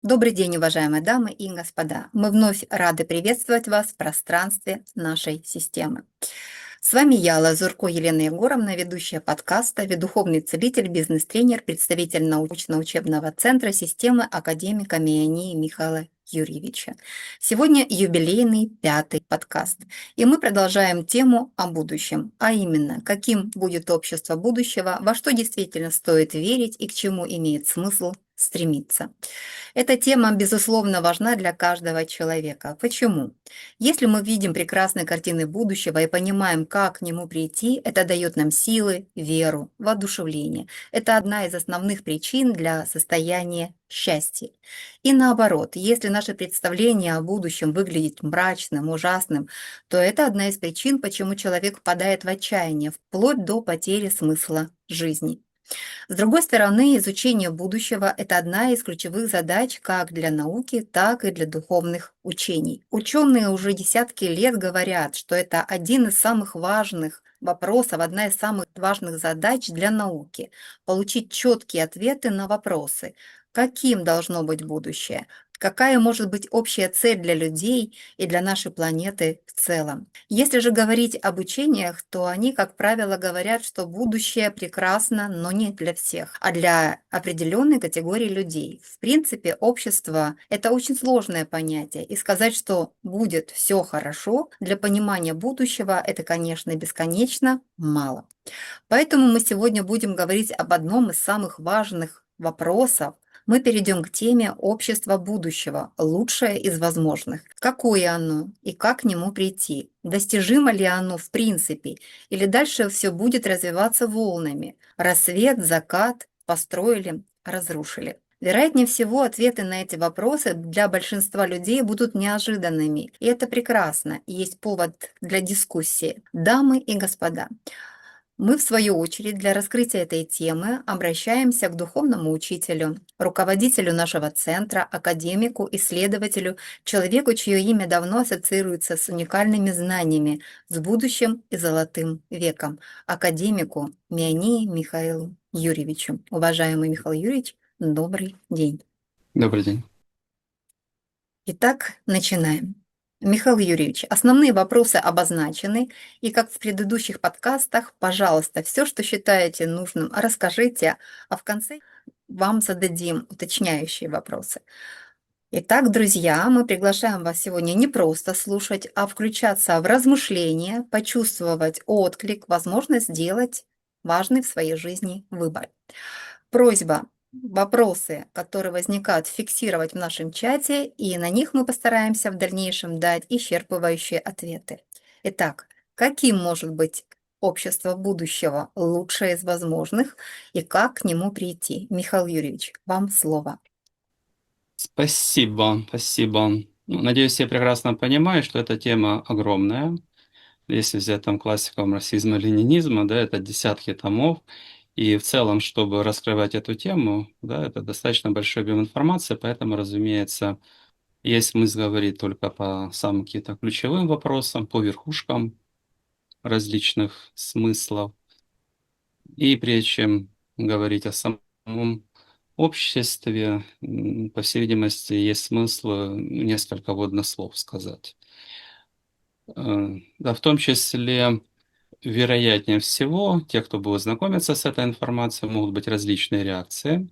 Добрый день, уважаемые дамы и господа. Мы вновь рады приветствовать вас в пространстве нашей системы. С вами я, Лазурко Елена Егоровна, ведущая подкаста, духовный целитель, бизнес-тренер, представитель научно-учебного центра системы академика Миани Михаила Юрьевича. Сегодня юбилейный 5-й подкаст, и мы продолжаем тему о будущем, а именно, каким будет общество будущего, во что действительно стоит верить и к чему имеет смысл стремиться. Эта тема, безусловно, важна для каждого человека. Почему? Если мы видим прекрасные картины будущего и понимаем, как к нему прийти, это дает нам силы, веру, воодушевление. Это одна из основных причин для состояния счастья. И наоборот, если наше представление о будущем выглядит мрачным, ужасным, то это одна из причин, почему человек впадает в отчаяние, вплоть до потери смысла жизни. С другой стороны, изучение будущего – это одна из ключевых задач как для науки, так и для духовных учений. Ученые уже десятки лет говорят, что это один из самых важных вопросов, одна из самых важных задач для науки – получить четкие ответы на вопросы, каким должно быть будущее, какая может быть общая цель для людей и для нашей планеты в целом. Если же говорить об учениях, то они, как правило, говорят, что будущее прекрасно, но не для всех, а для определенной категории людей. В принципе, общество – это очень сложное понятие, и сказать, что будет все хорошо, для понимания будущего – это, конечно, бесконечно мало. Поэтому мы сегодня будем говорить об одном из самых важных вопросов. Мы перейдем к теме общества будущего, лучшее из возможных. Какое оно и как к нему прийти? Достижимо ли оно в принципе? Или дальше все будет развиваться волнами? Рассвет, закат, построили, разрушили. Вероятнее всего, ответы на эти вопросы для большинства людей будут неожиданными. И это прекрасно, и есть повод для дискуссии. Дамы и господа, мы, в свою очередь, для раскрытия этой темы обращаемся к духовному учителю, руководителю нашего центра, академику, исследователю, человеку, чье имя давно ассоциируется с уникальными знаниями, с будущим и золотым веком, академику Миани Михаилу Юрьевичу. Уважаемый Михаил Юрьевич, добрый день. Добрый день. Итак, начинаем. Михаил Юрьевич, основные вопросы обозначены, и как в предыдущих подкастах, пожалуйста, все, что считаете нужным, расскажите, а в конце вам зададим уточняющие вопросы. Итак, друзья, мы приглашаем вас сегодня не просто слушать, а включаться в размышления, почувствовать отклик, возможно, сделать важный в своей жизни выбор. Просьба вопросы, которые возникают, фиксировать в нашем чате, и на них мы постараемся в дальнейшем дать исчерпывающие ответы. Итак, каким может быть общество будущего, лучшее из возможных, и как к нему прийти? Михаил Юрьевич, вам слово. Спасибо. Ну, надеюсь, я прекрасно понимаю, что эта тема огромная. Если взять там классиков марксизма, ленинизма, да, это десятки томов. И в целом, чтобы раскрывать эту тему, да, это достаточно большой объем информации, поэтому, разумеется, есть смысл говорить только по самым каким-то ключевым вопросам, по верхушкам различных смыслов. И прежде чем говорить о самом обществе, по всей видимости, есть смысл несколько вводных слов сказать. Да, в том числе, вероятнее всего, те, кто будет знакомиться с этой информацией, могут быть различные реакции.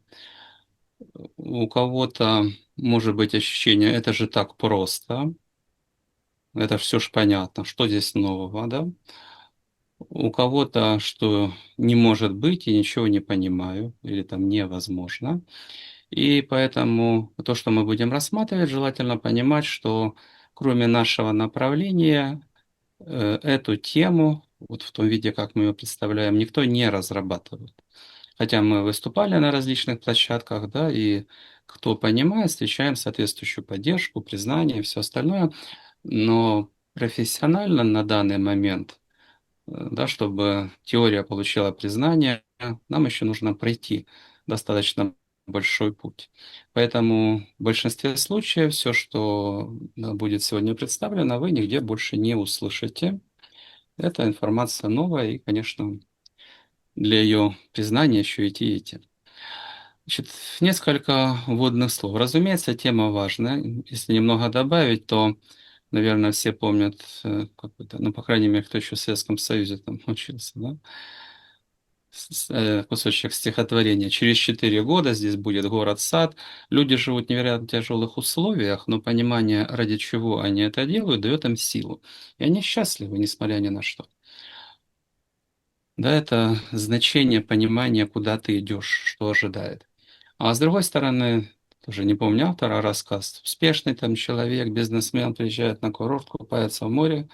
У кого-то может быть ощущение, это же так просто, это все ж понятно, что здесь нового, да? У кого-то, что не может быть, и ничего не понимаю, или там невозможно. И поэтому то, что мы будем рассматривать, желательно понимать, что кроме нашего направления, эту тему, вот в том виде, как мы ее представляем, никто не разрабатывает. Хотя мы выступали на различных площадках, да, и кто понимает, встречаем соответствующую поддержку, признание и все остальное. Но профессионально на данный момент, да, чтобы теория получила признание, нам еще нужно пройти достаточно большой путь. Поэтому в большинстве случаев все, что будет сегодня представлено, вы нигде больше не услышите. Это информация новая, и, конечно, для ее признания еще идти. Значит, несколько вводных слов. Разумеется, тема важная. Если немного добавить, то, наверное, все помнят какой-то, ну, по крайней мере, кто еще в Советском Союзе там учился, да? Кусочек стихотворения. Через 4 года здесь будет город-сад. Люди живут в невероятно тяжелых условиях, но понимание, ради чего они это делают, дает им силу. И они счастливы, несмотря ни на что. Да, это значение понимания, куда ты идешь, что ожидает. А с другой стороны, тоже не помню автора, рассказ. Успешный там человек, бизнесмен, приезжает на курорт, купается в море,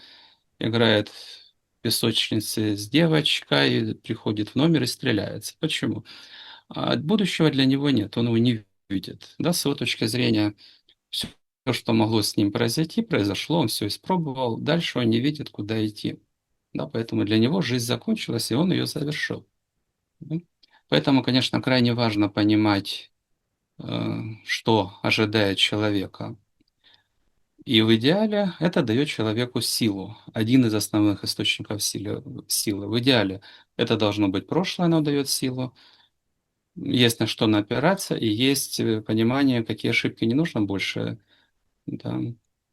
играет в песочнице с девочкой, приходит в номер и стреляется. Почему? А будущего для него нет, он его не видит. Да, с его точки зрения, все, что могло с ним произойти, произошло, он все испробовал, дальше он не видит, куда идти. Да, поэтому для него жизнь закончилась, и он ее завершил. Да. Поэтому, конечно, крайне важно понимать, что ожидает человека. И в идеале это дает человеку силу. Один из основных источников силы. В идеале это должно быть прошлое, оно дает силу. Есть на что напираться, и есть понимание, какие ошибки не нужно больше, да,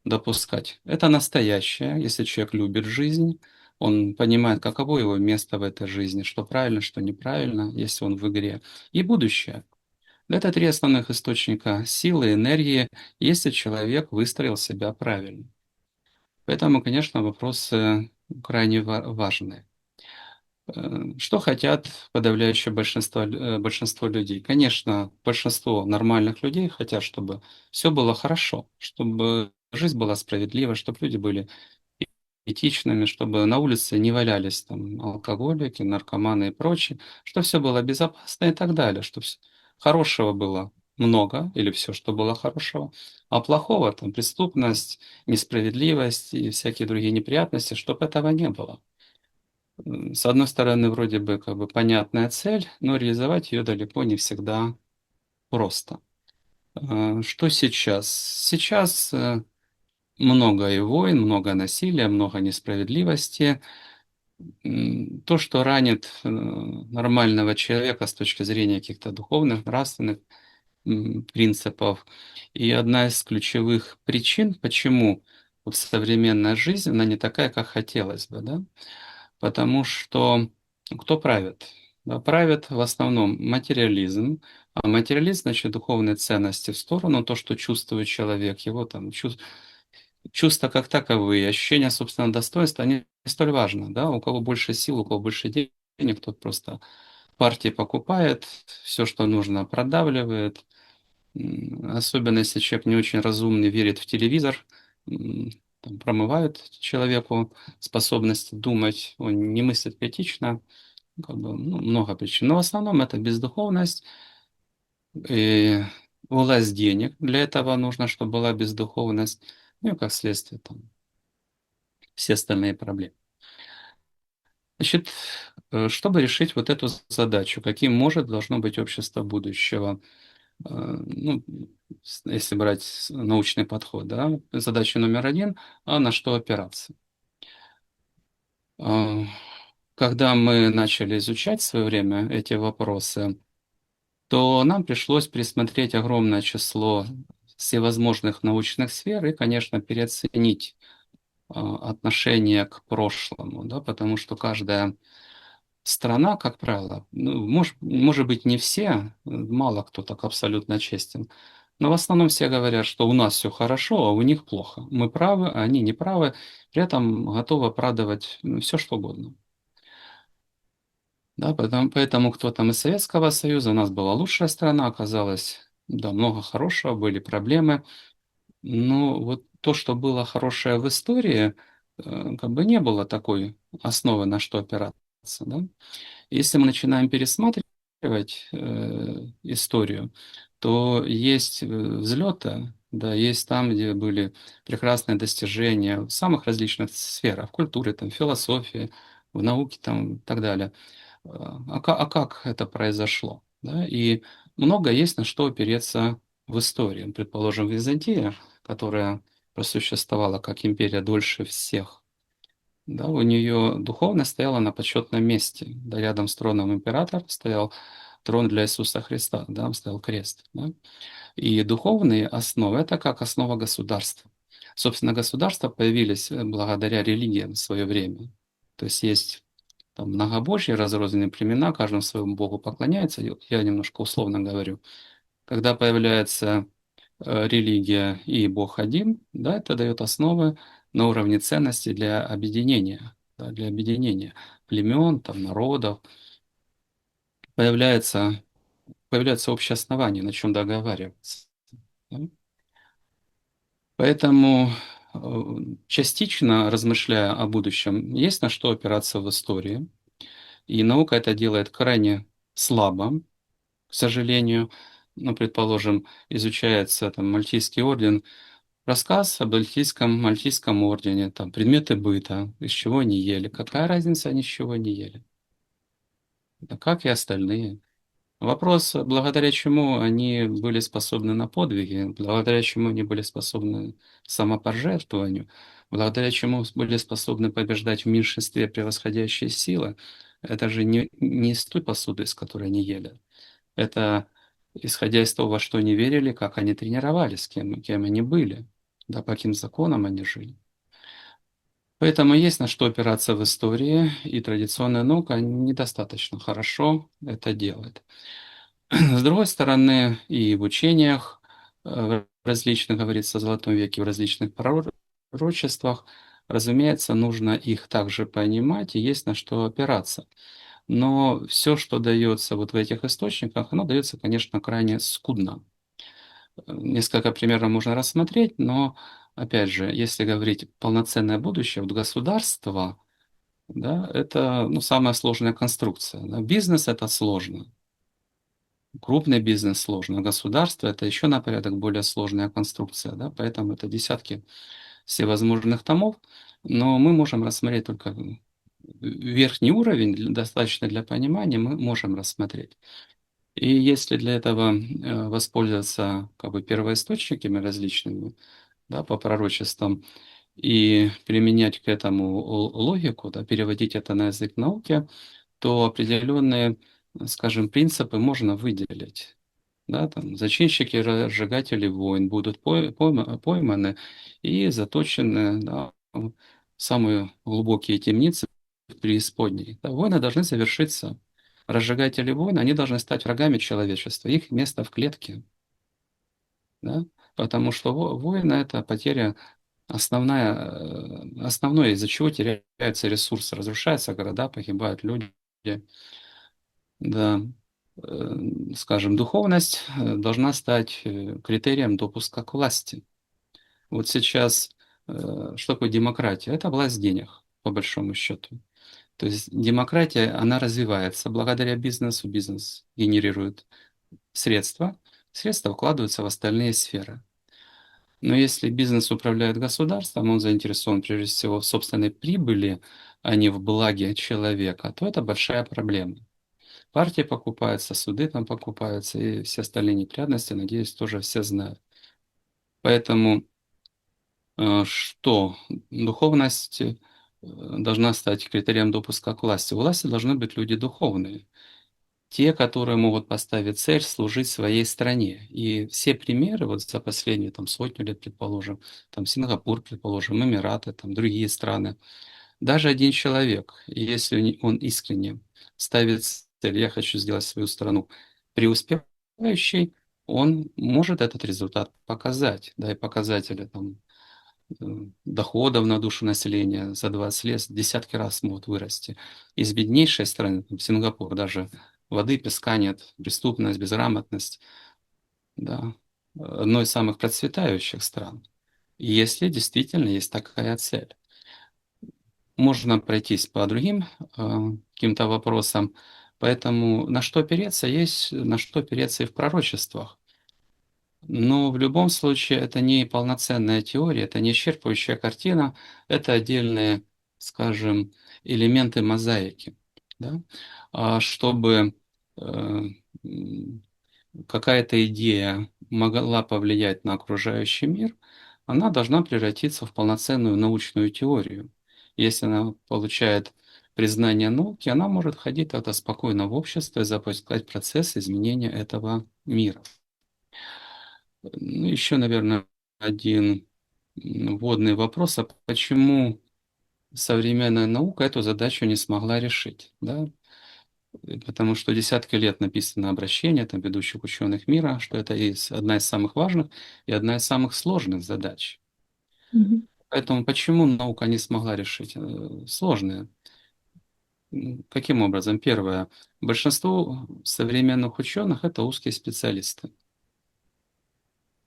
допускать. Это настоящее, если человек любит жизнь, он понимает, каково его место в этой жизни, что правильно, что неправильно, если он в игре. И будущее. Это три основных источника силы, энергии, если человек выстроил себя правильно. Поэтому, конечно, вопросы крайне важны. Что хотят подавляющее большинство людей? Конечно, большинство нормальных людей хотят, чтобы все было хорошо, чтобы жизнь была справедлива, чтобы люди были этичными, чтобы на улице не валялись там алкоголики, наркоманы и прочие, чтобы все было безопасно и так далее, чтобы хорошего было много или все, что было хорошего, а плохого, там, преступность, несправедливость и всякие другие неприятности, чтобы этого не было. С одной стороны, вроде бы как бы понятная цель, но реализовать ее далеко не всегда просто. Что сейчас? Сейчас много и войн, много насилия, много несправедливости. То, что ранит нормального человека с точки зрения каких-то духовных, нравственных принципов. И одна из ключевых причин, почему вот современная жизнь, она не такая, как хотелось бы, да? Потому что кто правит? Да, правит в основном материализм, а материализм, значит, духовные ценности в сторону, то, что чувствует человек, его там чувства как таковые, ощущения собственного достоинства, они не столь важны, да, у кого больше сил, у кого больше денег, тот просто партии покупает, все, что нужно, продавливает. Особенно если человек не очень разумный, верит в телевизор, там, промывают человеку способность думать, он не мыслит критично, как бы, ну, много причин. Но в основном это бездуховность и власть денег. Для этого нужно, чтобы была бездуховность, ну и как следствие там все остальные проблемы. Значит, чтобы решить вот эту задачу, каким должно быть общество будущего, ну, если брать научный подход, да, задача номер один, а на что опираться. А, Когда мы начали изучать в свое время эти вопросы, то нам пришлось присмотреть огромное число всевозможных научных сфер и, конечно, переоценить отношение к прошлому, да, потому что каждая страна, как правило, ну, может быть, не все, мало кто так абсолютно честен, но в основном все говорят, что у нас все хорошо, а у них плохо. Мы правы, а они не правы, при этом готовы оправдывать все, что угодно. Да, поэтому кто там из Советского Союза, у нас была лучшая страна, оказалось, да, много хорошего, были проблемы, но вот то, что было хорошее в истории, как бы не было такой основы, на что опираться, да. Если мы начинаем пересматривать историю, то есть взлеты, да, есть там, где были прекрасные достижения в самых различных сферах, в культуре, там, в философии, в науке там, и так далее. А как это произошло? Да? И много есть на что опереться в истории. Предположим, Византия, которая просуществовала как империя дольше всех, да, у нее духовность стояла на почетном месте. Да, рядом с троном император стоял, трон для Иисуса Христа, да, он ставил крест, да. И духовные основы– это как основа государства. Собственно, государства появились благодаря религиям в свое время. То есть там многобожье, разрозненные племена, каждому своему богу поклоняются. Я немножко условно говорю. Когда появляется религия и Бог один, да, это дает основы на уровне ценностей для объединения, да, для объединения племен, там, народов. Появляется, появляется общее основание, на чем договариваться. Да. Поэтому частично, размышляя о будущем, есть на что опираться в истории. И наука это делает крайне слабо, к сожалению. Ну, предположим, изучается там Мальтийский орден, рассказ об Мальтийском ордене, там предметы быта, из чего они ели. Какая разница, они из чего не ели? Да как и остальные. Вопрос, благодаря чему они были способны на подвиги, благодаря чему они были способны к самопожертвованию, благодаря чему были способны побеждать в меньшинстве превосходящие силы, это же не из той посуды, из которой они ели. Это исходя из того, во что они верили, как они тренировались, кем они были, да, по каким законам они жили. Поэтому есть на что опираться в истории, и традиционная наука недостаточно хорошо это делает. С другой стороны, и в учениях различных, говорится, о Золотом веке, в различных пророчествах, разумеется, нужно их также понимать, и есть на что опираться. Но все, что дается вот в этих источниках, оно дается, конечно, крайне скудно. Несколько примеров можно рассмотреть, но, опять же, если говорить полноценное будущее, вот государство, да, это ну, самая сложная конструкция. Да. Бизнес это сложно. Крупный бизнес сложно, государство это еще на порядок более сложная конструкция, да, поэтому это десятки всевозможных томов, но мы можем рассмотреть только верхний уровень, достаточно для понимания, мы можем рассмотреть. И если для этого воспользоваться как бы первоисточниками различными, да, по пророчествам, и применять к этому логику, да, переводить это на язык науки, то определенные, скажем, принципы можно выделить. Да, там, зачинщики, разжигатели войн будут пойманы и заточены, да, в самые глубокие темницы преисподней. Да, войны должны завершиться. Разжигатели войн, они должны стать врагами человечества. Их место в клетке. Да? Потому что война– это потеря основное, из-за чего теряются ресурсы, разрушаются города, погибают люди. Да. Скажем, духовность должна стать критерием допуска к власти. Вот сейчас что такое демократия? Это власть денег, по большому счету. То есть демократия, она развивается благодаря бизнесу. Бизнес генерирует средства, средства вкладываются в остальные сферы. Но если бизнес управляет государством, он заинтересован прежде всего в собственной прибыли, а не в благе человека, то это большая проблема. Партии покупаются, суды там покупаются, и все остальные неприятности, надеюсь, тоже все знают. Поэтому что духовность должна стать критерием допуска к власти. У власти должны быть люди духовные, те, которые могут поставить цель служить своей стране. И все примеры вот за последние там, сотню лет, предположим, там Сингапур, предположим, Эмираты, там другие страны, даже один человек, если он искренне ставит цель, я хочу сделать свою страну преуспевающей, он может этот результат показать, да, и показатели там доходов на душу населения за 20 лет десятки раз могут вырасти. Из беднейшей страны, там, Сингапур, даже воды, песка нет, преступность, безграмотность, да, одной из самых процветающих стран. Если действительно есть такая цель. Можно пройтись по другим каким-то вопросам, поэтому на что опереться, есть на что опереться и в пророчествах. Но в любом случае это не полноценная теория, это не исчерпывающая картина, это отдельные, скажем, элементы мозаики. Да? Чтобы э, какая-то идея могла повлиять на окружающий мир, она должна превратиться в полноценную научную теорию. Если она получает признания науки, она может входить тогда спокойно в общество и запускать процесс изменения этого мира. Ну, еще, наверное, один вводный вопрос, а почему современная наука эту задачу не смогла решить, да? Потому что десятки лет написано обращение там, ведущих ученых мира, что это одна из самых важных и одна из самых сложных задач. Мгм. Поэтому почему наука не смогла решить? Сложная. Каким образом? Первое. Большинство современных ученых — это узкие специалисты.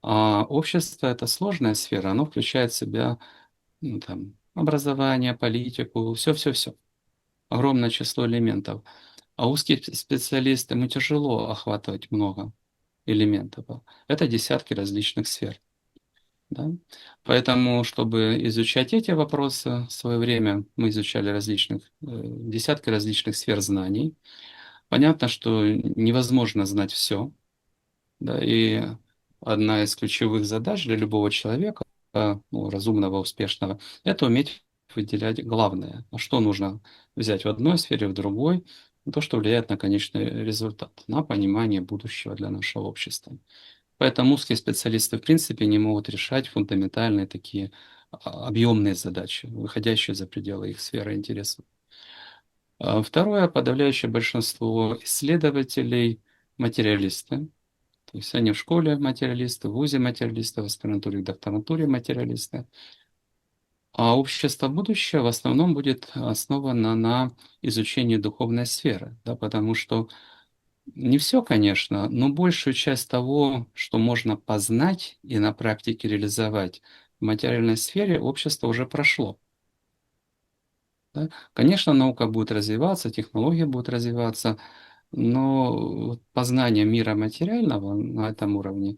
А общество — это сложная сфера, оно включает в себя там, образование, политику, все-все-все. Огромное число элементов. А узкие специалисты, ему тяжело охватывать много элементов. Это десятки различных сфер. Да? Поэтому, чтобы изучать эти вопросы, в свое время мы изучали десятки различных сфер знаний. Понятно, что невозможно знать все. Да, и одна из ключевых задач для любого человека, ну, разумного, успешного, это уметь выделять главное. А что нужно взять в одной сфере, в другой, то, что влияет на конечный результат, на понимание будущего для нашего общества. Поэтому узкие специалисты, в принципе, не могут решать фундаментальные такие объемные задачи, выходящие за пределы их сферы интересов. Второе, подавляющее большинство исследователей — материалисты. То есть они в школе материалисты, в вузе материалисты, в аспирантуре и докторантуре материалисты. А общество будущего в основном будет основано на изучении духовной сферы, да, потому что не все, конечно, но большую часть того, что можно познать и на практике реализовать в материальной сфере, общество уже прошло. Да. Конечно, наука будет развиваться, технологии будут развиваться, но вот познание мира материального на этом уровне,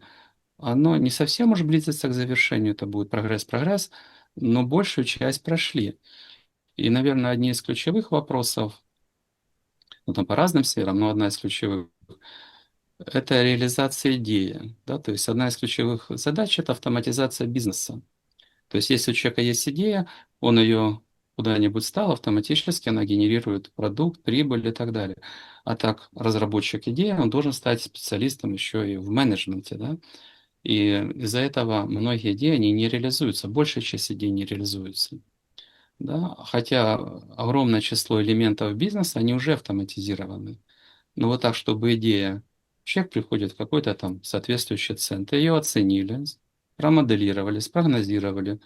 оно не совсем уж близится к завершению, это будет прогресс, но большую часть прошли. И, наверное, одни из ключевых вопросов, ну там по разным сферам, но одна из ключевых — это реализация идеи. Да? То есть одна из ключевых задач — это автоматизация бизнеса. То есть если у человека есть идея, он ее куда-нибудь стал, автоматически она генерирует продукт, прибыль и так далее. А так, разработчик идеи, он должен стать специалистом еще и в менеджменте. Да? И из-за этого многие идеи, они не реализуются, большая часть идей не реализуется. Да? Хотя огромное число элементов бизнеса, они уже автоматизированы. Но вот так, чтобы идея, человек приходит в какой-то там соответствующий центр, ее оценили, промоделировали, спрогнозировали,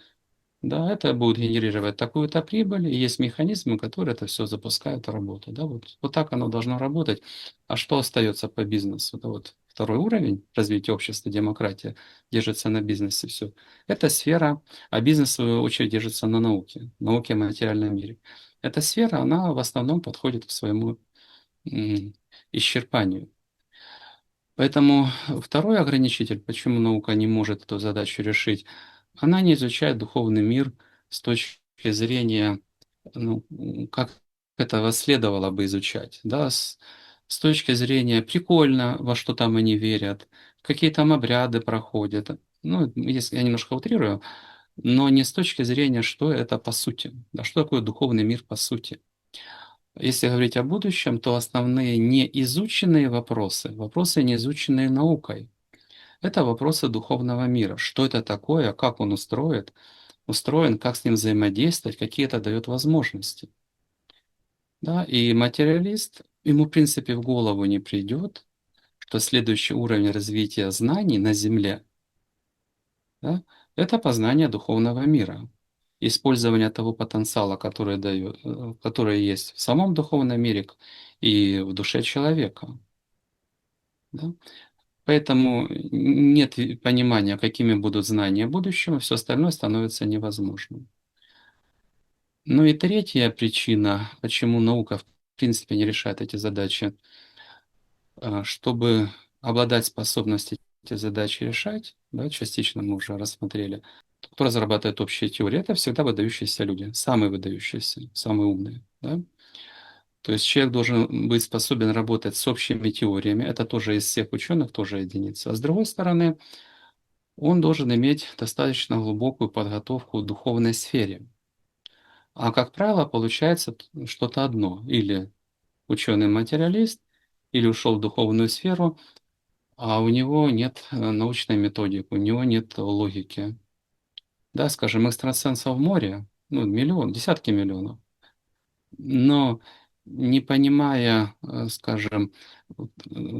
да, это будет генерировать такую-то прибыль, и есть механизмы, которые это все запускают в работу. Да, вот так оно должно работать. А что остается по бизнесу? Это вот второй уровень развития общества, демократия, держится на бизнесе все. Это сфера, а бизнес, в свою очередь, держится на науке о материальном мире. Эта сфера, она в основном подходит к своему м, исчерпанию. Поэтому второй ограничитель, почему наука не может эту задачу решить, она не изучает духовный мир с точки зрения, ну, как этого следовало бы изучать, да, с точки зрения прикольно, во что там они верят, какие там обряды проходят. Ну, если я немножко утрирую, но не с точки зрения, что это по сути, да, что такое духовный мир по сути. Если говорить о будущем, то основные неизученные вопросы, вопросы, не изученные наукой, это вопросы духовного мира. Что это такое, как он устроен, как с ним взаимодействовать, какие это дает возможности. Да? И материалист, ему в принципе в голову не придет, что следующий уровень развития знаний на Земле, да, это познание духовного мира. Использование того потенциала, который есть в самом духовном мире и в душе человека. Да? Поэтому нет понимания, какими будут знания будущего, все остальное становится невозможным. Ну и третья причина, почему наука в принципе не решает эти задачи, чтобы обладать способностью эти задачи решать, да, частично мы уже рассмотрели, кто разрабатывает общие теории, это всегда выдающиеся люди, самые выдающиеся, самые умные. Да? То есть человек должен быть способен работать с общими теориями, это тоже из всех ученых, тоже единица. А с другой стороны, он должен иметь достаточно глубокую подготовку в духовной сфере. А как правило, получается что-то одно. Или ученый-материалист, или ушел в духовную сферу, а у него нет научной методики, у него нет логики. Да, скажем, экстрасенсов в море, ну, миллион, десятки миллионов. Но не понимая, скажем, вот,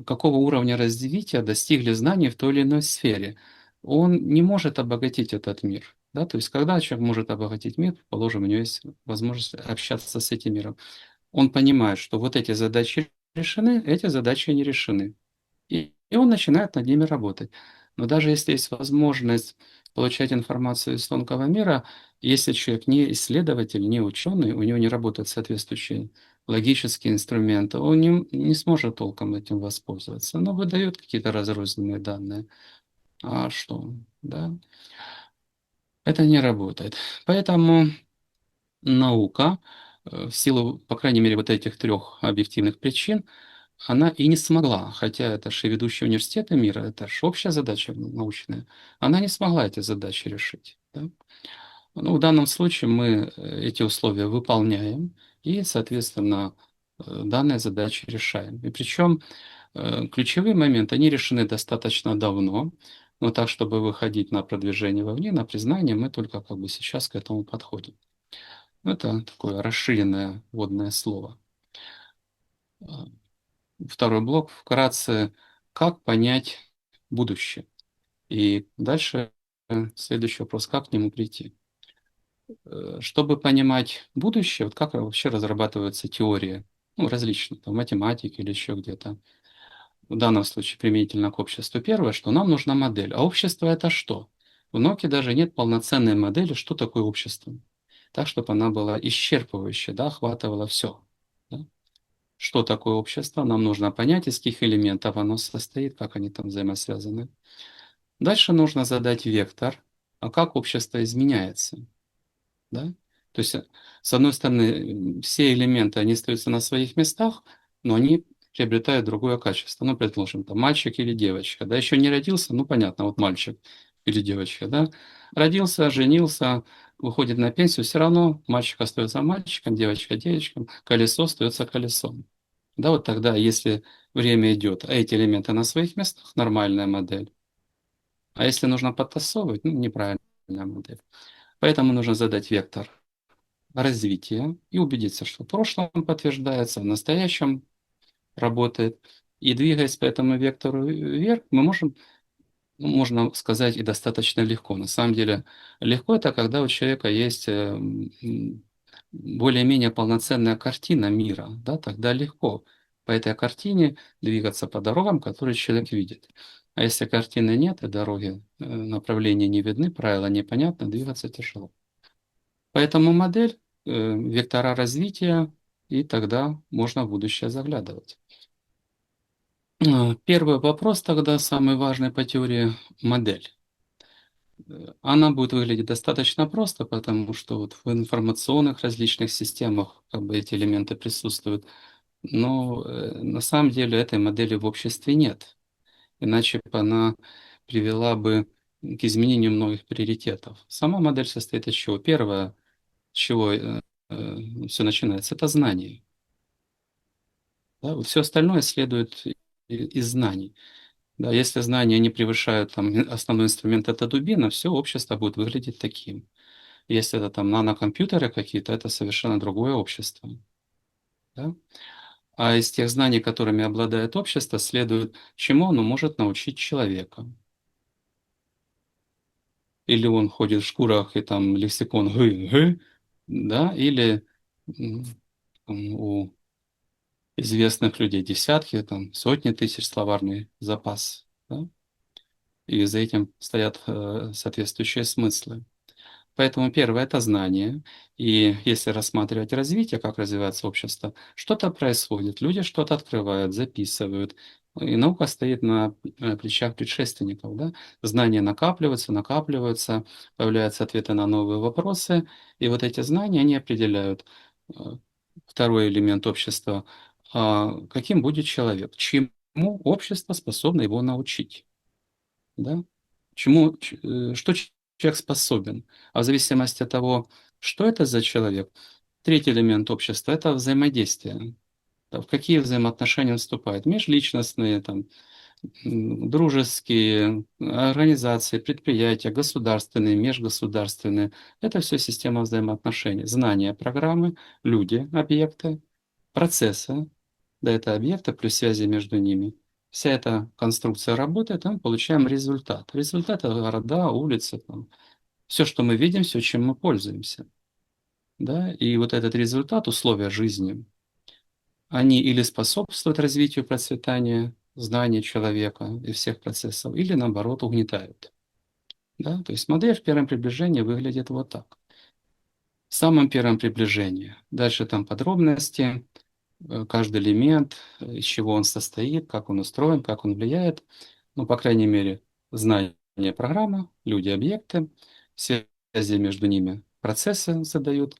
какого уровня развития достигли знаний в той или иной сфере, он не может обогатить этот мир. Да? То есть, когда человек может обогатить мир, положим, у него есть возможность общаться с этим миром, он понимает, что вот эти задачи решены, эти задачи не решены. И он начинает над ними работать. Но даже если есть возможность получать информацию из тонкого мира, если человек не исследователь, не ученый, у него не работают соответствующие логические инструменты, он не сможет толком этим воспользоваться. Но выдает какие-то разрозненные данные. А что? Да? Это не работает. Поэтому наука, в силу, по крайней мере, вот этих трех объективных причин, она и не смогла, хотя это же ведущие университеты мира, это же общая задача научная, она не смогла эти задачи решить. Да? Ну, в данном случае мы эти условия выполняем и, соответственно, данные задачи решаем. И причем ключевые моменты, они решены достаточно давно, но так, чтобы выходить на продвижение вовне, на признание, мы только как бы сейчас к этому подходим. Это такое расширенное вводное слово. А, Второй блок вкратце, как понять будущее. И дальше следующий вопрос, как к нему прийти. Чтобы понимать будущее, вот как вообще разрабатываются теории, ну, различные, там, математики или еще где-то. В данном случае применительно к обществу. Первое, что нам нужна модель. А общество это что? В науке даже нет полноценной модели, что такое общество. Так, чтобы она была исчерпывающая, да, охватывала все. Да? Что такое общество? Нам нужно понять, из каких элементов оно состоит, как они там взаимосвязаны. Дальше нужно задать вектор, а как общество изменяется. Да? То есть, с одной стороны, все элементы, они остаются на своих местах, но они приобретают другое качество. Ну, предположим, там мальчик или девочка. Да, еще не родился, ну, понятно, вот мальчик или девочка, да. Родился, женился, выходит на пенсию, все равно мальчик остается мальчиком, девочка девочкой, колесо остается колесом. Да, вот тогда, если время идет, а эти элементы на своих местах, нормальная модель. А если нужно подтасовывать, ну, неправильная модель. Поэтому нужно задать вектор развития и убедиться, что в прошлом подтверждается, в настоящем работает. И двигаясь по этому вектору вверх, мы можем, ну, можно сказать, и достаточно легко. На самом деле легко это, когда у человека есть более-менее полноценная картина мира, да, тогда легко по этой картине двигаться по дорогам, которые человек видит. А если картины нет, и дороги, направления не видны, правила непонятны, двигаться тяжело. Поэтому модель, вектора развития, и тогда можно в будущее заглядывать. Первый вопрос тогда, самый важный по теории, модель. Она будет выглядеть достаточно просто, потому что вот в информационных различных системах как бы эти элементы присутствуют. Но на самом деле этой модели в обществе нет. Иначе бы она привела бы к изменению многих приоритетов. Сама модель состоит из чего? Первое, с чего все начинается, это знание. Да, вот все остальное следует из знаний. Да, если знания не превышают там, основной инструмент это дубина, все общество будет выглядеть таким. Если это там нанокомпьютеры какие-то, это совершенно другое общество. Да? А из тех знаний, которыми обладает общество, следует, чему оно может научить человека. Или он ходит в шкурах и там лексикон «гы», да, или у известных людей десятки, там, сотни тысяч словарный запас. Да? И за этим стоят соответствующие смыслы. Поэтому первое– это знание. И если рассматривать развитие, как развивается общество, что-то происходит, люди что-то открывают, записывают. И наука стоит на плечах предшественников. Да? Знания накапливаются, накапливаются, появляются ответы на новые вопросы. И вот эти знания, они определяют э, второй элемент общества, каким будет человек, чему общество способно его научить. Да? Что человек способен. А в зависимости от того, Что это за человек? Третий элемент общества – это взаимодействие. Да, в какие взаимоотношения он вступает? Межличностные, там, дружеские, организации, предприятия, государственные, межгосударственные. Это все система взаимоотношений. Знания программы, люди, объекты, процессы, да, это объекты плюс связи между ними. Вся эта конструкция работает, и мы получаем результат. Результат – это города, улицы, там, все, что мы видим, все, чем мы пользуемся. Да? И вот этот результат, условия жизни, они или способствуют развитию процветания знаний человека и всех процессов, или наоборот угнетают. Да? То есть модель в первом приближении выглядит вот так. В самом первом приближении. Дальше там подробности, каждый элемент, из чего он состоит, как он устроен, как он влияет. Ну, по крайней мере, знание программы, люди, объекты, связи между ними, процессы задают.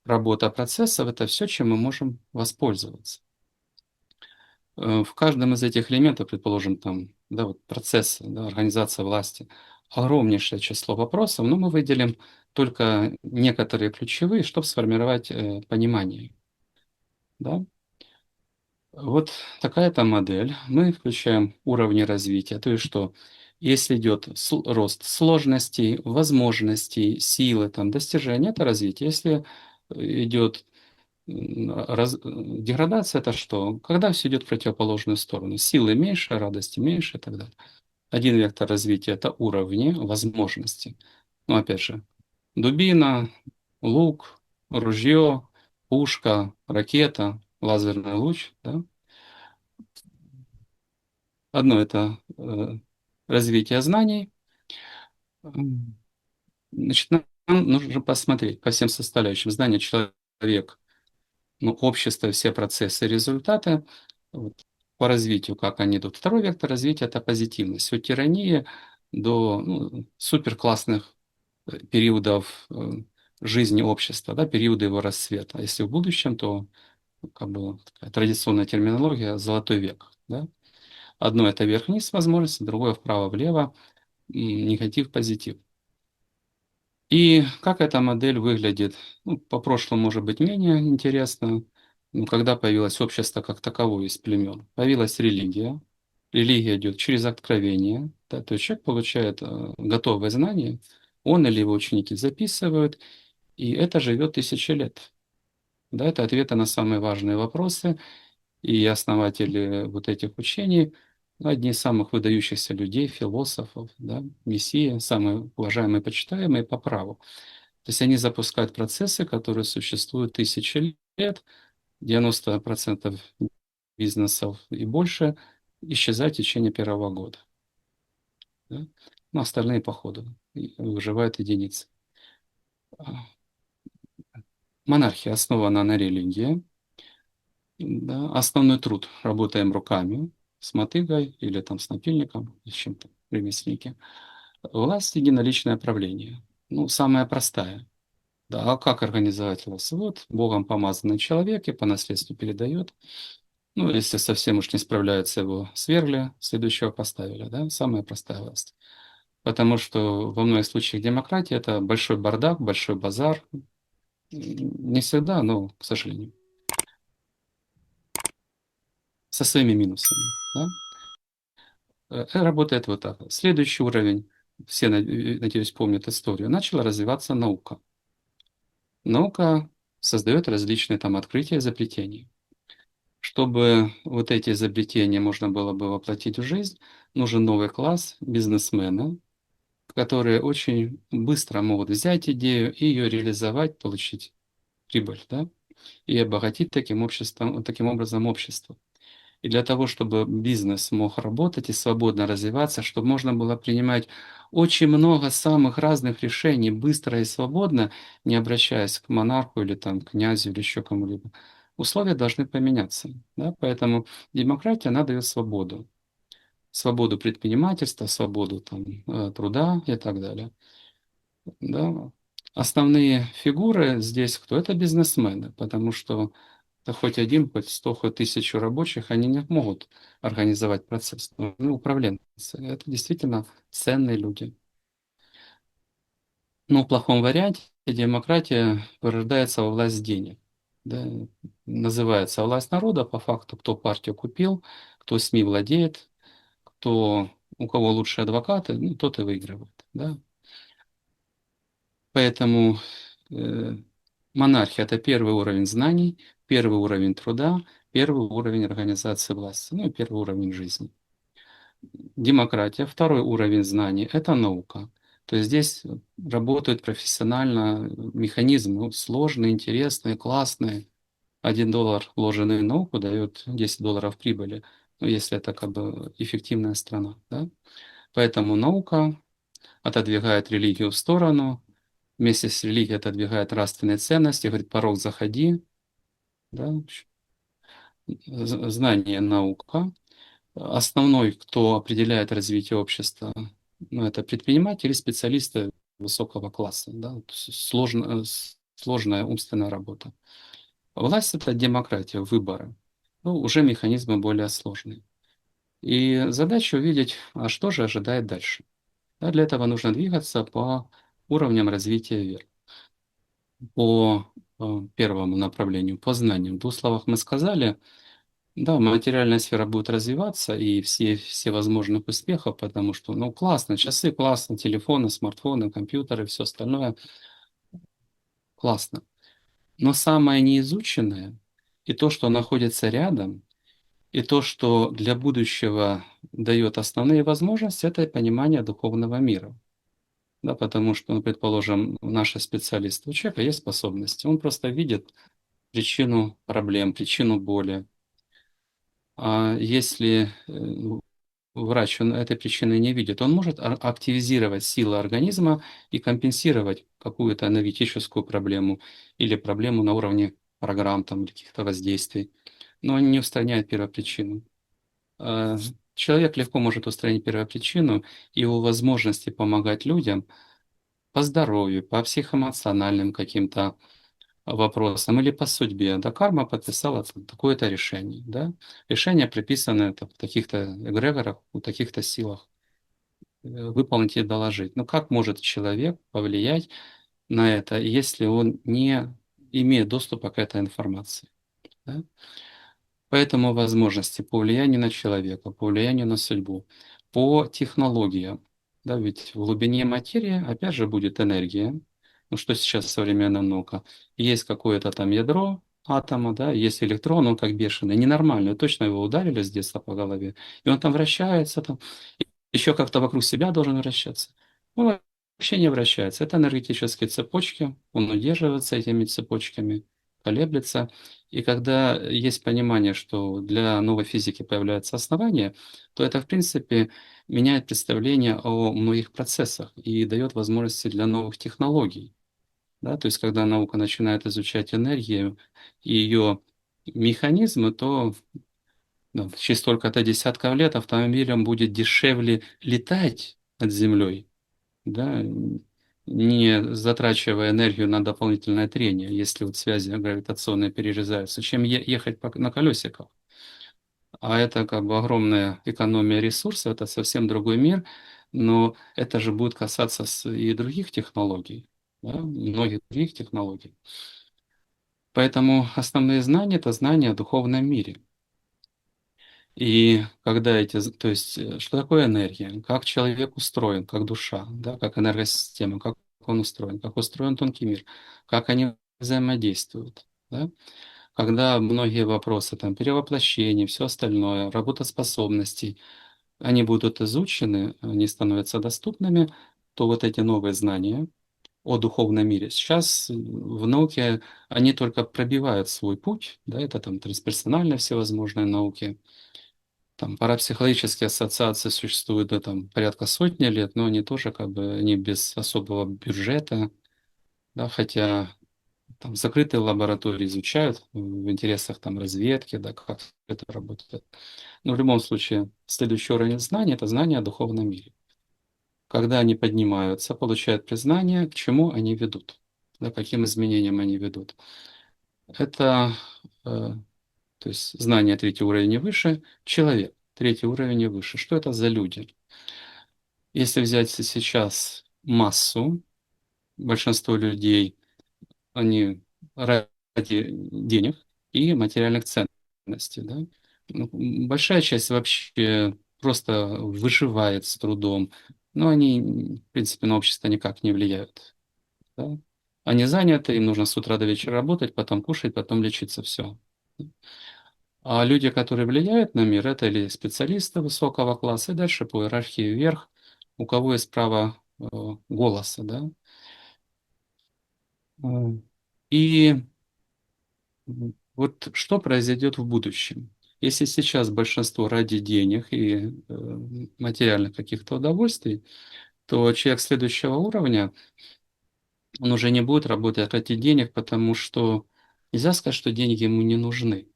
Работа процессов – это все, чем мы можем воспользоваться. В каждом из этих элементов, предположим, там, да, вот процессы, да, организация власти, огромнейшее число вопросов, но мы выделим только некоторые ключевые, чтобы сформировать понимание. Да? Вот такая-то модель. Мы включаем уровни развития. То есть что? Если идет рост сложностей, возможностей, силы, там, достижения, это развитие. Если идет деградация, это что? Когда все идет в противоположную сторону. Силы меньше, радости меньше и так далее. Один вектор развития – это уровни, возможности. Ну, опять же, дубина, лук, ружье, пушка, ракета, лазерный луч. Да? Одно – это развитие знаний. Значит, нам нужно посмотреть по всем составляющим. Знание человек, ну, общество, все процессы, результаты вот, по развитию, как они идут. Второй вектор развития – это позитивность. От тирании до супер классных периодов жизни общества, да, периода его расцвета. А если в будущем, то как бы такая традиционная терминология – золотой век. Да? Одно – это вверх-вниз возможности, другое – вправо-влево, негатив-позитив. И как эта модель выглядит? Ну, по прошлому, может быть, менее интересно. Ну, когда появилось общество как таковое из племен, появилась религия. Религия идет через откровение. Да, то есть человек получает готовые знания, он или его ученики записывают, и это живет тысячи лет. Да, это ответы на самые важные вопросы. И основатели вот этих учений, одни из самых выдающихся людей, философов, да, мессии, самые уважаемые, почитаемые по праву. То есть они запускают процессы, которые существуют тысячи лет, 90% бизнесов и больше исчезают в течение первого года. Да? Но остальные по ходу выживают единицы. Монархия основана на религии. Да? Основной труд. Работаем руками, с мотыгой или там с напильником, с чем-то, ремесленники. Власть – единоличное правление. Ну, самая простая. Да, а как организовать власть? Вот Богом помазанный человек и по наследству передает. Ну, если совсем уж не справляются, его свергли, следующего поставили. Да? Самая простая власть. Потому что во многих случаях демократия – это большой бардак, большой базар. Не всегда, но, к сожалению, со своими минусами. Да? Работает вот так. Следующий уровень, все, надеюсь, помнят историю, начала развиваться наука. Наука создает различные там открытия, изобретения. Чтобы вот эти изобретения можно было бы воплотить в жизнь, нужен новый класс бизнесмена, которые очень быстро могут взять идею и ее реализовать, получить прибыль, да, и обогатить таким образом общество. И для того, чтобы бизнес мог работать и свободно развиваться, чтобы можно было принимать очень много самых разных решений быстро и свободно, не обращаясь к монарху или там, к князю или еще кому-либо, условия должны поменяться. Да? Поэтому демократия, она дает свободу. Свободу предпринимательства, свободу там, труда и так далее. Да? Основные фигуры здесь кто? Это бизнесмены, потому что да хоть один, хоть 100, хоть 1000 рабочих, они не могут организовать процесс. Ну, управленцы. Это действительно ценные люди. Но в плохом варианте демократия вырождается во власть денег. Да? Называется власть народа, по факту, кто партию купил, кто СМИ владеет, кто, у кого лучшие адвокаты, ну, тот и выигрывает. Да? Поэтому э, монархия – это первый уровень знаний, первый уровень труда, первый уровень организации власти, ну и первый уровень жизни. Демократия, второй уровень знаний – это наука. То есть здесь работают профессионально механизмы, ну, сложные, интересные, классные. $1, вложенный в науку, дает $10 прибыли, ну, если это как бы эффективная страна. Да? Поэтому наука отодвигает религию в сторону, вместе с религией отодвигает нравственные ценности, говорит, порог заходи. Да? Знание, наука. Основной, кто определяет развитие общества, ну, это предприниматели, специалисты высокого класса. Да? Сложная умственная работа. Власть – это демократия, выборы. Ну, уже механизмы более сложные. И задача увидеть, а что же ожидает дальше. Да, для этого нужно двигаться по уровням развития вверх. По первому направлению, по знаниям. В двух словах мы сказали, да, материальная сфера будет развиваться и все возможных успехов, потому что, ну, классно, часы классно, телефоны, смартфоны, компьютеры, все остальное классно. Но самое неизученное и то, что находится рядом, и то, что для будущего дает основные возможности, это понимание духовного мира. Да, потому что, ну, предположим, наши специалисты, у человека есть способности, он просто видит причину проблем, причину боли. А если врач он этой причины не видит, он может активизировать силы организма и компенсировать какую-то аналитическую проблему или проблему на уровне программ там, или каких-то воздействий, но он не устраняет первопричину. А, Человек легко может устранить первопричину, и его возможности помогать людям по здоровью, по психоэмоциональным каким-то вопросам или по судьбе. Да, карма подписала такое-то решение. Да? Решение прописано это в таких-то эгрегорах, в таких-то силах. Выполнить и доложить. Но как может человек повлиять на это, если он не имеет доступа к этой информации? Да? Поэтому возможности по влиянию на человека, по влиянию на судьбу, по технологиям. Да, ведь в глубине материи, опять же, будет энергия. Ну, что сейчас современная наука. Есть какое-то там ядро атома, да, есть электрон, он как бешеный, ненормальный. Точно его ударили с детства по голове. И он там вращается, там, еще как-то вокруг себя должен вращаться. Он вообще не вращается. Это энергетические цепочки, он удерживается этими цепочками, колеблется. И когда есть понимание, что для новой физики появляется основание, то это, в принципе, меняет представление о многих процессах и дает возможности для новых технологий. Да? То есть, когда наука начинает изучать энергию и ее механизмы, то да, через столько-то десятков лет автомобилям будет дешевле летать над землей, да, не затрачивая энергию на дополнительное трение, если вот связи гравитационные перерезаются, чем ехать на колесиках. А это как бы огромная экономия ресурсов, это совсем другой мир, но это же будет касаться и других технологий, да, многих других технологий. Поэтому основные знания – это знания о духовном мире. И когда то есть, что такое энергия, как человек устроен, как душа, да, как энергосистема, как он устроен, как устроен тонкий мир, как они взаимодействуют, да. Когда многие вопросы, там, перевоплощения, все остальное, работоспособностей, они будут изучены, они становятся доступными, то вот эти новые знания о духовном мире сейчас в науке, они только пробивают свой путь, да, это там трансперсональные всевозможные науки, там парапсихологические ассоциации существуют, да, там порядка сотни лет, но они тоже как бы не без особого бюджета, да, хотя там закрытые лаборатории изучают в интересах там разведки, да, как это работает. Но в любом случае, следующий уровень знаний – это знание о духовном мире. Когда они поднимаются, получают признание, к чему они ведут, да, каким изменениям они ведут. Это то есть знание третий уровень и выше, человек третий уровень и выше. Что это за люди? Если взять сейчас массу, большинство людей, они ради денег и материальных ценностей, да. Ну, большая часть вообще просто выживает с трудом, но они, в принципе, на общество никак не влияют, да. Они заняты, им нужно с утра до вечера работать, потом кушать, потом лечиться, все. А люди, которые влияют на мир, это или специалисты высокого класса, и дальше по иерархии вверх, у кого есть право голоса, да. Э, И вот что произойдет в будущем? Если сейчас большинство ради денег и материальных каких-то удовольствий, то человек следующего уровня, он уже не будет работать ради денег, потому что нельзя сказать, что деньги ему не нужны.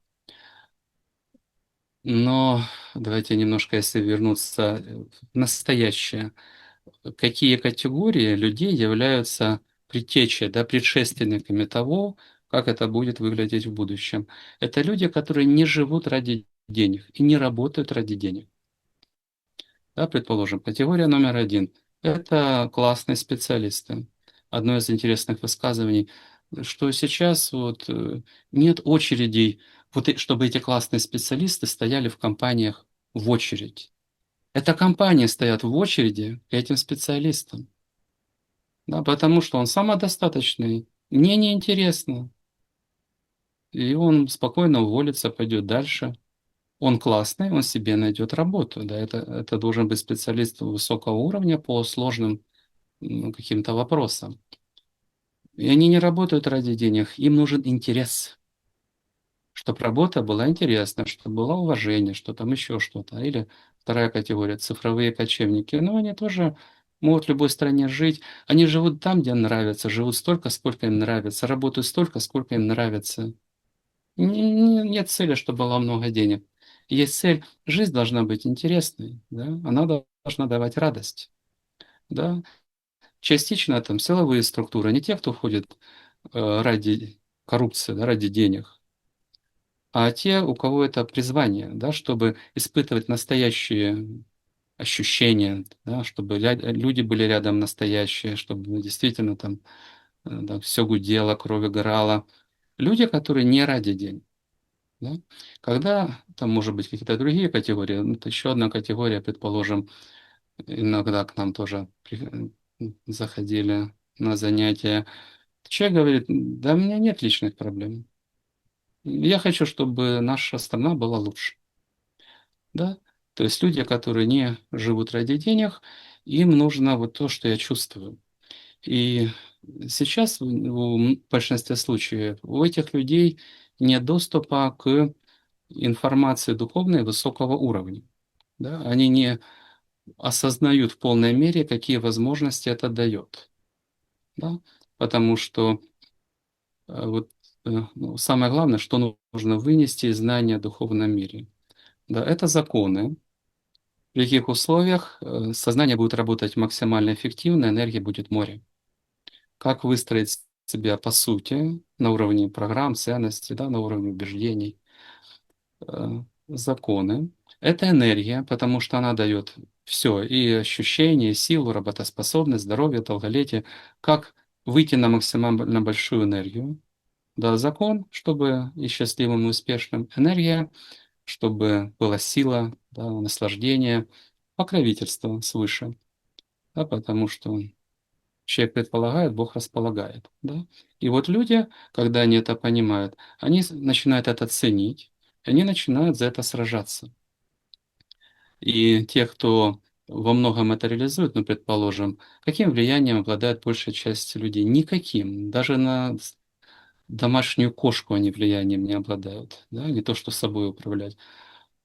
Но давайте немножко, если вернуться в настоящее, какие категории людей являются предтечей, да, предшественниками того, как это будет выглядеть в будущем. Это люди, которые не живут ради денег и не работают ради денег. Да, предположим, категория номер один– это классные специалисты. Одно из интересных высказываний, что сейчас вот нет очередей, вот, чтобы эти классные специалисты стояли в компаниях в очередь. Это компании стоят в очереди к этим специалистам. Да, потому что он самодостаточный, мне неинтересно. И он спокойно уволится, пойдет дальше. Он классный, он себе найдет работу. Да, это должен быть специалист высокого уровня по сложным каким-то вопросам. И они не работают ради денег, им нужен интерес. Чтобы работа была интересна, чтобы было уважение, что там еще что-то. Или вторая категория– цифровые кочевники. Но они тоже могут в любой стране жить. Они живут там, где им нравится, живут столько, сколько им нравится, работают столько, сколько им нравится. Нет цели, чтобы было много денег. Есть цель, жизнь должна быть интересной, да? Она должна давать радость. Да? Частично там силовые структуры, не те, кто входит ради коррупции, да, ради денег, а те, у кого это призвание, да, чтобы испытывать настоящие ощущения, да, чтобы люди были рядом настоящие, чтобы действительно там да, все гудело, кровь играла. Люди, которые не ради денег. Да? Когда там, может быть, какие-то другие категории, ну, это еще одна категория, предположим, иногда к нам тоже заходили на занятия. Человек говорит, да, у меня нет личных проблем. Я хочу, чтобы наша страна была лучше. Да? То есть люди, которые не живут ради денег, им нужно вот то, что я чувствую. И сейчас в большинстве случаев у этих людей нет доступа к информации духовной высокого уровня. Да? Они не осознают в полной мере, какие возможности это дает. Да? Потому что вот, ну, самое главное, что нужно вынести из знания о духовном мире. Да, это законы, при каких условиях сознание будет работать максимально эффективно, энергии будет море. Как выстроить себя по сути на уровне программ, ценностей, да, на уровне убеждений. Законы. Это энергия, потому что она дает все, и ощущение, и силу, работоспособность, здоровье, долголетие. Как выйти на максимально большую энергию. Да, закон, чтобы и счастливым, и успешным. Энергия, чтобы была сила, да, наслаждение, покровительство свыше. Да, потому что человек предполагает, Бог располагает. Да? И вот люди, когда они это понимают, они начинают это ценить, и они начинают за это сражаться. И те, кто во многом это реализует, ну, предположим, каким влиянием обладает большая часть людей? Никаким. Даже на домашнюю кошку они влиянием не обладают. Да? Не то, что собой управлять.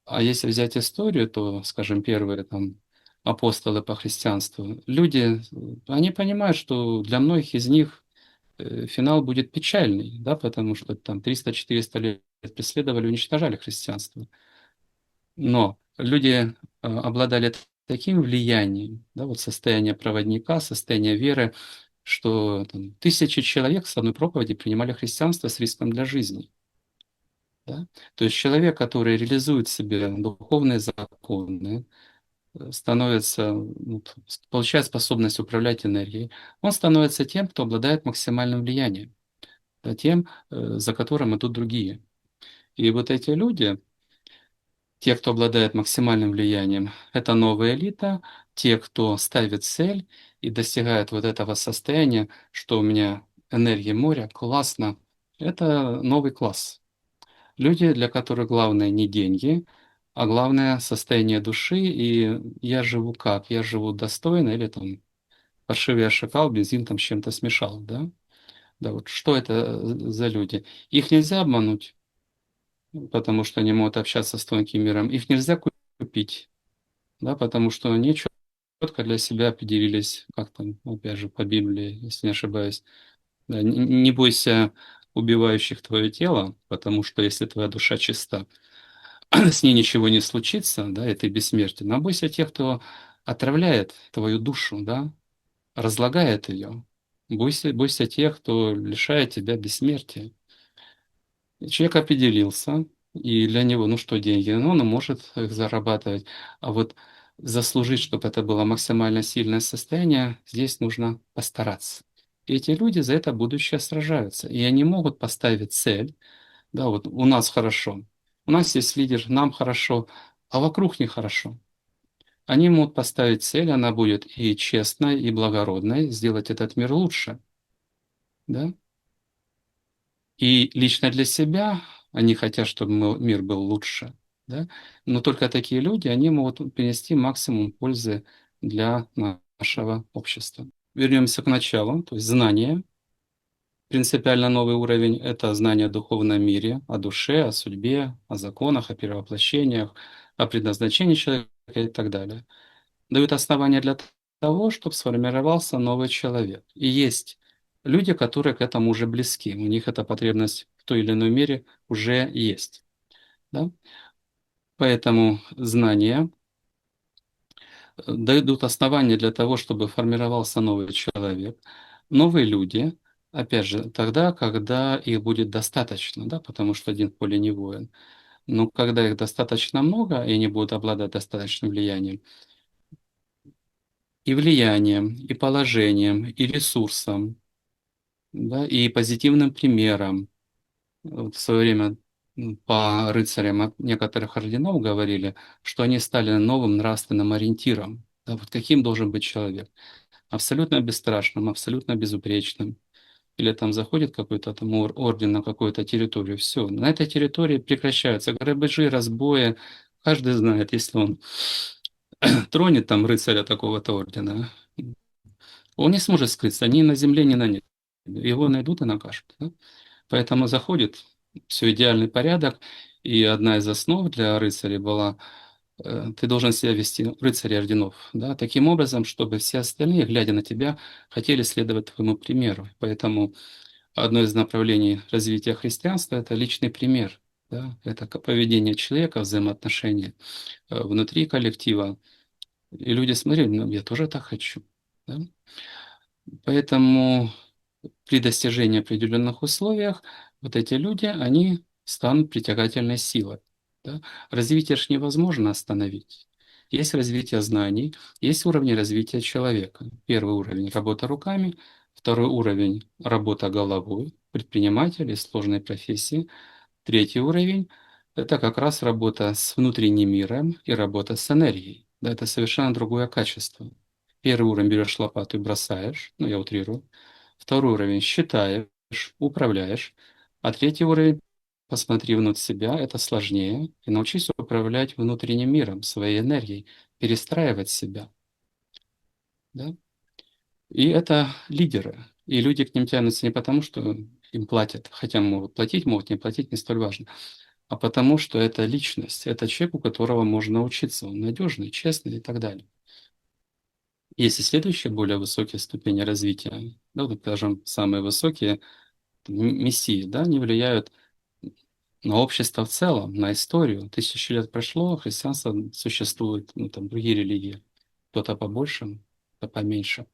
А если взять историю, то, скажем, первые там апостолы по христианству, люди, они понимают, что для многих из них финал будет печальный, да, потому что там 300-400 лет преследовали, уничтожали христианство. Но люди обладали таким влиянием, да, вот состояние проводника, состояние веры, что там, тысячи человек с одной проповеди принимали христианство с риском для жизни. Да? То есть человек, который реализует в себе духовные законы, становится, получает способность управлять энергией, он становится тем, кто обладает максимальным влиянием, да, тем, за которым идут другие. И вот эти люди, те, кто обладает максимальным влиянием, это новая элита, те, кто ставит цель и достигает вот этого состояния, что у меня энергия моря, классно, это новый класс. Люди, для которых главное не деньги, а главное состояние души, и я живу как? Я живу достойно, или там паршивый я шакал, бензин там с чем-то смешал, да? Да, вот что это за люди? Их нельзя обмануть, потому что они могут общаться с тонким миром. Их нельзя купить, да, потому что они четко для себя определились, как там, опять же, по Библии, если не ошибаюсь. Да, не бойся убивающих твое тело, потому что если твоя душа чиста, с ней ничего не случится, да, и ты бессмертен. Но бойся тех, кто отравляет твою душу, да, разлагает ее. Бойся тех, кто лишает тебя бессмертия. Человек определился, и для него, ну что деньги, ну он может их зарабатывать, а вот заслужить, чтобы это было максимально сильное состояние, здесь нужно постараться. И эти люди за это будущее сражаются, и они могут поставить цель, да, вот у нас хорошо, у нас есть лидер, нам хорошо, а вокруг нехорошо. Они могут поставить цель, она будет и честной, и благородной, сделать этот мир лучше, да. И лично для себя они хотят, чтобы мир был лучше, да. Но только такие люди, они могут принести максимум пользы для нашего общества. Вернемся к началу, то есть знание. Принципиально новый уровень — это знание о духовном мире, о душе, о судьбе, о законах, о перевоплощениях, о предназначении человека и так далее. Дают основания для того, чтобы сформировался новый человек. И есть люди, которые к этому уже близки, у них эта потребность в той или иной мере уже есть. Да? Поэтому знания дают основания для того, чтобы формировался новый человек, новые люди, опять же, тогда, когда их будет достаточно, да, потому что один в поле не воин. Но когда их достаточно много, и они будут обладать достаточным влиянием, и влиянием, и положением, и ресурсом, да, и позитивным примером. Вот в свое время по рыцарям от некоторых орденов говорили, что они стали новым нравственным ориентиром. Да, вот каким должен быть человек? Абсолютно бесстрашным, абсолютно безупречным. Или там заходит какой-то там орден на какую-то территорию, все, на этой территории прекращаются грабежи, разбои. Каждый знает, если он тронет там рыцаря такого-то ордена, он не сможет скрыться ни на земле, ни на небе. Его найдут и накажут. Да? Поэтому заходит все идеальный порядок, и одна из основ для рыцарей была, ты должен себя вести, рыцарь орденов, да, таким образом, чтобы все остальные, глядя на тебя, хотели следовать твоему примеру. Поэтому одно из направлений развития христианства — это личный пример, да, это поведение человека, взаимоотношения внутри коллектива. И люди смотрели, ну, я тоже так хочу. Да? Поэтому при достижении определенных условиях вот эти люди, они станут притягательной силой. Да? Развитие же невозможно остановить. Есть развитие знаний, есть уровни развития человека. Первый уровень — работа руками, второй уровень — работа головой, предприниматели, сложной профессии. Третий уровень — это как раз работа с внутренним миром и работа с энергией. Да, это совершенно другое качество. Первый уровень — берешь лопату и бросаешь, ну я утрирую. Второй уровень — считаешь, управляешь. А третий уровень — посмотри внутрь себя, это сложнее. И научись управлять внутренним миром, своей энергией, перестраивать себя. Да? И это лидеры. И люди к ним тянутся не потому, что им платят, хотя могут платить, могут не платить, не столь важно, а потому что это личность, это человек, у которого можно учиться, он надежный, честный и так далее. Есть и следующие, более высокие ступени развития, да, вот, скажем, самые высокие мессии, да, они влияют на общество в целом, на историю. Тысячи лет прошло, христианство существует, ну, там, другие религии, кто-то побольше, кто поменьше.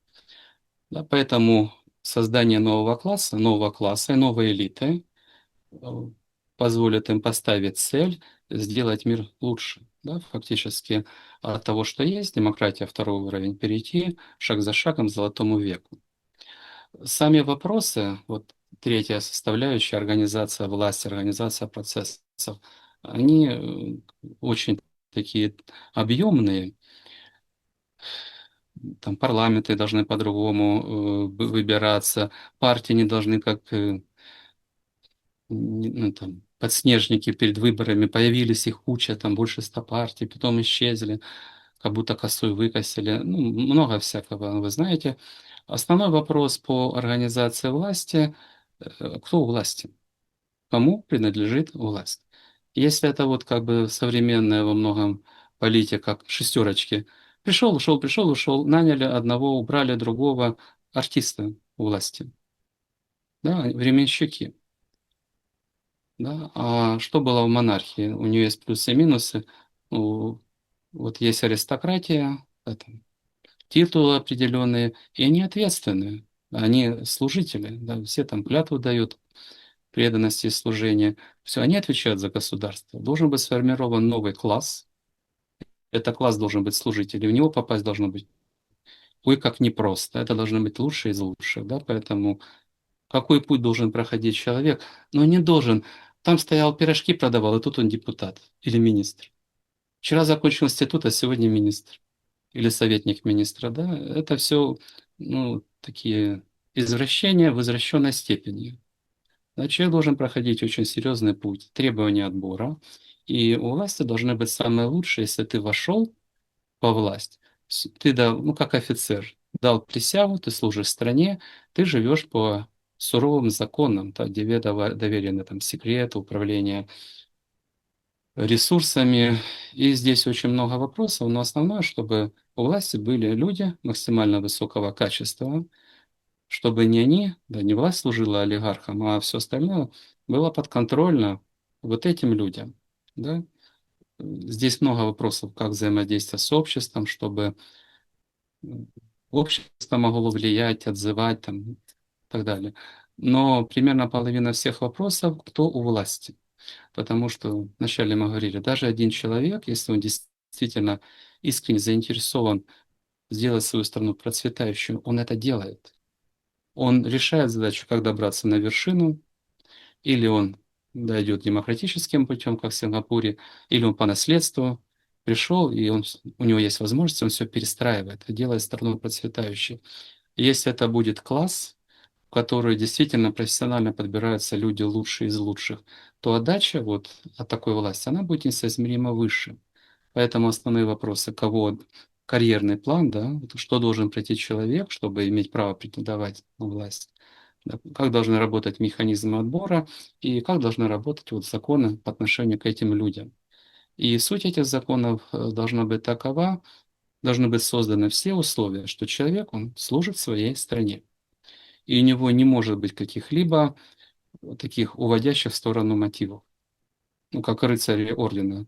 Да, поэтому создание нового класса и новой элиты э, позволит им поставить цель сделать мир лучше. Да, фактически от того, что есть, демократия второй уровень, перейти шаг за шагом к золотому веку. Сами вопросы, вот третья составляющая, организация власти, организация процессов, они очень такие объемные. Там парламенты должны по-другому выбираться, партии не должны как ну, там, подснежники перед выборами, появились их куча, там больше 100 партий, потом исчезли, как будто косой выкосили, ну, много всякого, вы знаете. Основной вопрос по организации власти, кто у власти? Кому принадлежит власть? Если это вот как бы современная во многом политика, шестерочки, пришел, ушел, наняли одного, убрали другого, артиста у власти, да, временщики. Да? А что было в монархии? У нее есть плюсы и минусы. Вот есть аристократия, это титулы определенные, и они ответственные. Они служители, да, все там клятву дают преданности и служения. Все, они отвечают за государство. Должен быть сформирован новый класс. Это класс должен быть служителей. В него попасть должно быть ой как непросто. Это должны быть лучшие из лучших. Да? Поэтому какой путь должен проходить человек? Но не должен. Там стоял, пирожки продавал, и тут он депутат или министр. Вчера закончил институт, а сегодня министр или советник министра. Да? Это все ну, такие извращения в извращенной степени. Да, человек должен проходить очень серьезный путь, требования отбора. И у власти должны быть самые лучшие, если ты вошел во власть, ты дал, ну, как офицер, дал присягу, ты служишь стране, ты живешь по суровым законам, да, где доверены там секреты, управление ресурсами. И здесь очень много вопросов, но основное, чтобы у власти были люди максимально высокого качества, чтобы не они, да, не власть служила олигархам, а все остальное было подконтрольно вот этим людям. Да? Здесь много вопросов, как взаимодействовать с обществом, чтобы общество могло влиять, отзывать там, и так далее. Но примерно половина всех вопросов, кто у власти. Потому что вначале мы говорили, даже один человек, если он действительно искренне заинтересован сделать свою страну процветающую, он это делает. Он решает задачу, как добраться на вершину, или он дойдет демократическим путем, как в Сингапуре, или он по наследству пришел, и у него есть возможность, он все перестраивает, и делает страну процветающей. И если это будет класс, в который действительно профессионально подбираются люди лучшие из лучших, то отдача вот от такой власти, она будет несоизмеримо выше. Поэтому основные вопросы, кого карьерный план, да, вот что должен пройти человек, чтобы иметь право претендовать на власть, да, как должны работать механизмы отбора и как должны работать вот законы по отношению к этим людям. И суть этих законов должна быть такова, должны быть созданы все условия, что человек, он служит своей стране. И у него не может быть каких-либо таких уводящих в сторону мотивов. Ну, как рыцари ордена.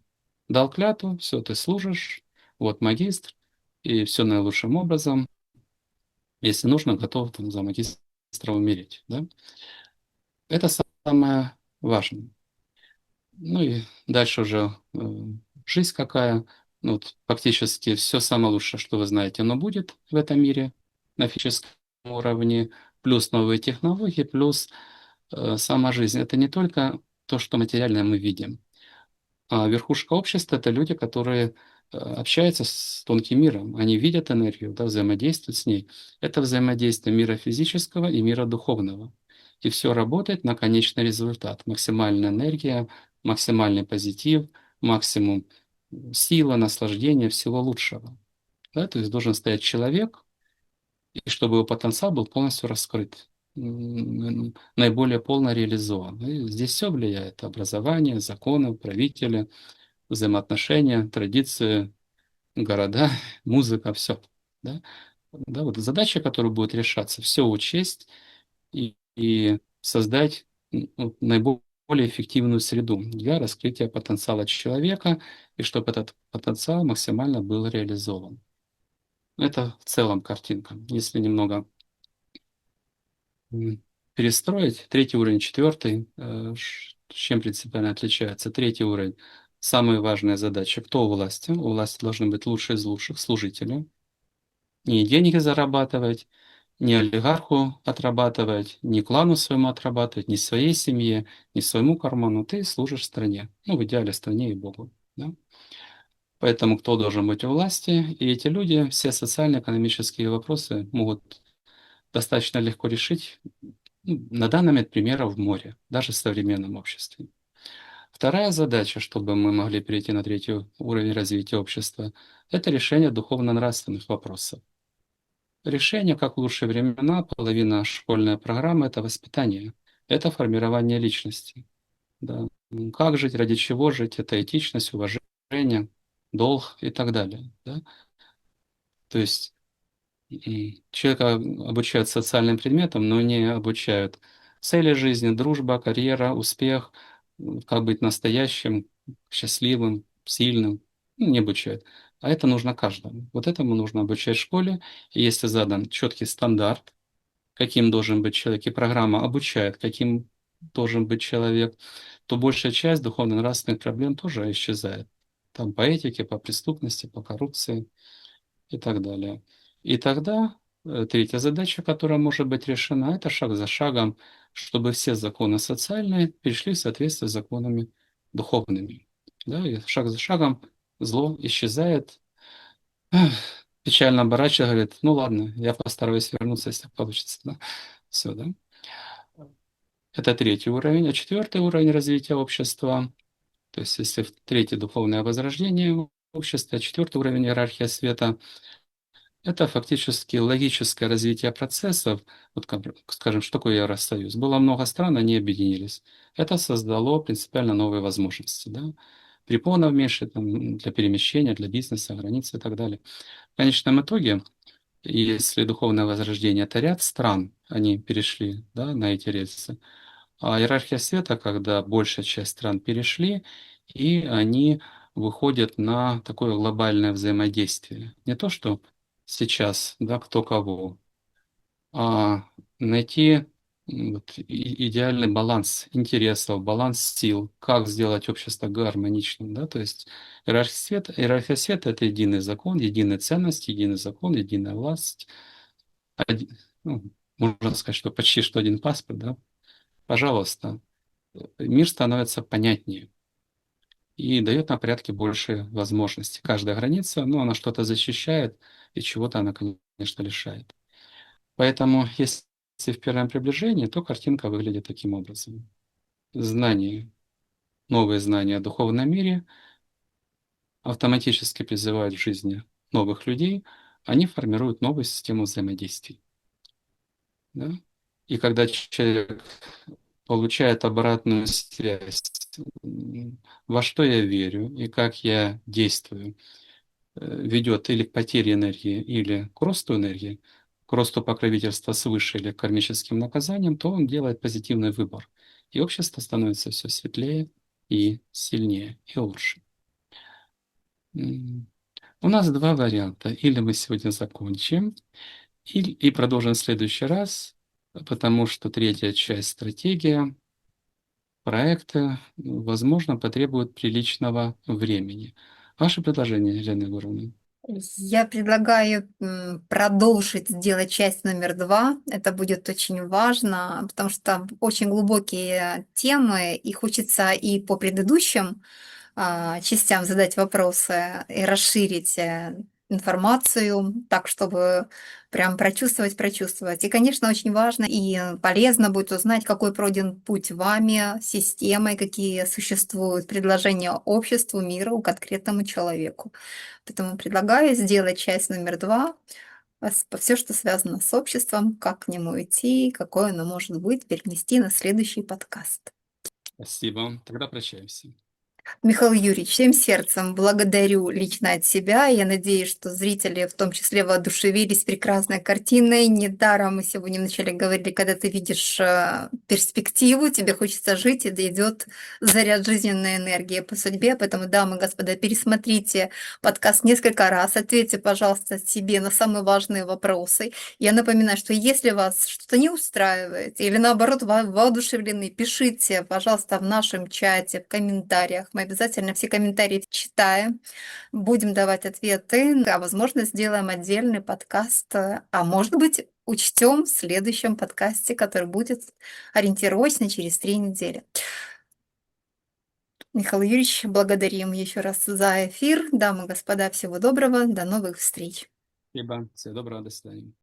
Дал клятву, все, ты служишь, вот магистр, и все наилучшим образом. Если нужно, готов там, за магистра умереть. Да? Это самое важное. Ну и дальше уже жизнь какая. Ну, вот фактически все самое лучшее, что вы знаете, оно будет в этом мире на физическом уровне, плюс новые технологии, плюс сама жизнь. Это не только то, что материальное мы видим. А верхушка общества — это люди, которые общаются с тонким миром. Они видят энергию, да, взаимодействуют с ней. Это взаимодействие мира физического и мира духовного. И все работает на конечный результат. Максимальная энергия, максимальный позитив, максимум сила, наслаждения, всего лучшего. Да? То есть должен стоять человек, и чтобы его потенциал был полностью раскрыт, наиболее полно реализован. И здесь все влияет. Образование, законы, правители, взаимоотношения, традиции, города, музыка, все. Да? Да, вот задача, которая будет решаться, все учесть и создать вот наиболее эффективную среду для раскрытия потенциала человека, и чтобы этот потенциал максимально был реализован. Это в целом картинка. Если немного перестроить, третий уровень, четвертый, чем принципиально отличается? Третий уровень. Самые важные задачи. Кто у власти? У власти должны быть лучшие из лучших служители. Не деньги зарабатывать, не олигарху отрабатывать, не клану своему отрабатывать, не своей семье, не своему карману. Ты служишь стране. Ну, в идеале стране и Богу. Да? Поэтому кто должен быть у власти? И эти люди все социально-экономические вопросы могут достаточно легко решить. Ну, на данный момент примеров в море, даже в современном обществе. Вторая задача, чтобы мы могли перейти на третий уровень развития общества, это решение духовно-нравственных вопросов. Решение, как в лучшие времена, половина школьной программы– это воспитание, это формирование личности. Да. Как жить, ради чего жить, это этичность, уважение, долг и так далее. Да. То есть человека обучают социальным предметам, но не обучают цели жизни, дружба, карьера, успех, как быть настоящим, счастливым, сильным. Ну, не обучают. А это нужно каждому. Вот этому нужно обучать в школе. И если задан четкий стандарт, каким должен быть человек, и программа обучает, каким должен быть человек, то большая часть духовно-нравственных проблем тоже исчезает. Там по этике, по преступности, по коррупции и так далее. И тогда третья задача, которая может быть решена, это шаг за шагом, чтобы все законы социальные перешли в соответствие с законами духовными. Да, и шаг за шагом зло исчезает. Ах, печально оборачивается, говорит, ну ладно, я постараюсь вернуться, если получится. Да? Все, да? Это третий уровень. А четвертый уровень развития общества, то есть если в третье духовное возрождение общества, четвертый уровень иерархия света, это фактически логическое развитие процессов. Вот, скажем, что такое Евросоюз? Было много стран, они объединились. Это создало принципиально новые возможности. Да? Препонов меньше там, для перемещения, для бизнеса, границы и так далее. В конечном итоге, если духовное возрождение– это ряд стран, они перешли, да, на эти рельсы. А иерархия света, когда большая часть стран перешли, и они выходят на такое глобальное взаимодействие. Не то, что сейчас, да, кто кого, а найти вот идеальный баланс интересов, баланс сил, как сделать общество гармоничным, да, то есть иерархия света– это единый закон, единые ценности, единый закон, единая власть, ну, можно сказать, что почти что один паспорт, да, пожалуйста, мир становится понятнее и дает на порядке больше возможностей. Каждая граница, ну, она что-то защищает, и чего-то она, конечно, лишает. Поэтому, если в первом приближении, то картинка выглядит таким образом. Знания, новые знания о духовном мире автоматически призывают в жизни новых людей, они формируют новую систему взаимодействий. Да? И когда человек получает обратную связь, во что я верю и как я действую, ведет или к потере энергии, или к росту энергии, к росту покровительства свыше или к кармическим наказаниям, то он делает позитивный выбор. И общество становится все светлее и сильнее, и лучше. У нас два варианта. Или мы сегодня закончим, и продолжим в следующий раз, потому что третья часть стратегия проекта, возможно, потребует приличного времени. Ваше предложение, Елена Егоровна? Я предлагаю продолжить, сделать часть номер 2. Это будет очень важно, потому что там очень глубокие темы, и хочется и по предыдущим частям задать вопросы и расширить информацию так, чтобы прям прочувствовать. И, конечно, очень важно и полезно будет узнать, какой пройден путь вами, системой, какие существуют предложения обществу, миру, конкретному человеку. Поэтому предлагаю сделать часть номер 2, все, что связано с обществом, как к нему идти, какое оно может быть, перенести на следующий подкаст. Спасибо. Тогда прощаемся. Михаил Юрьевич, всем сердцем благодарю лично от себя. Я надеюсь, что зрители в том числе воодушевились прекрасной картиной. Недаром мы сегодня вначале говорили, когда ты видишь перспективу, тебе хочется жить, и идет заряд жизненной энергии по судьбе. Поэтому, дамы и господа, пересмотрите подкаст несколько раз, ответьте, пожалуйста, себе на самые важные вопросы. Я напоминаю, что если вас что-то не устраивает или наоборот вы воодушевлены, пишите, пожалуйста, в нашем чате, в комментариях. Мы обязательно все комментарии читаем, будем давать ответы, а возможно, сделаем отдельный подкаст, а может быть, учтем в следующем подкасте, который будет ориентировочно через 3 недели. Михаил Юрьевич, благодарим еще раз за эфир. Дамы и господа, всего доброго, до новых встреч. Спасибо. Всего доброго, до свидания.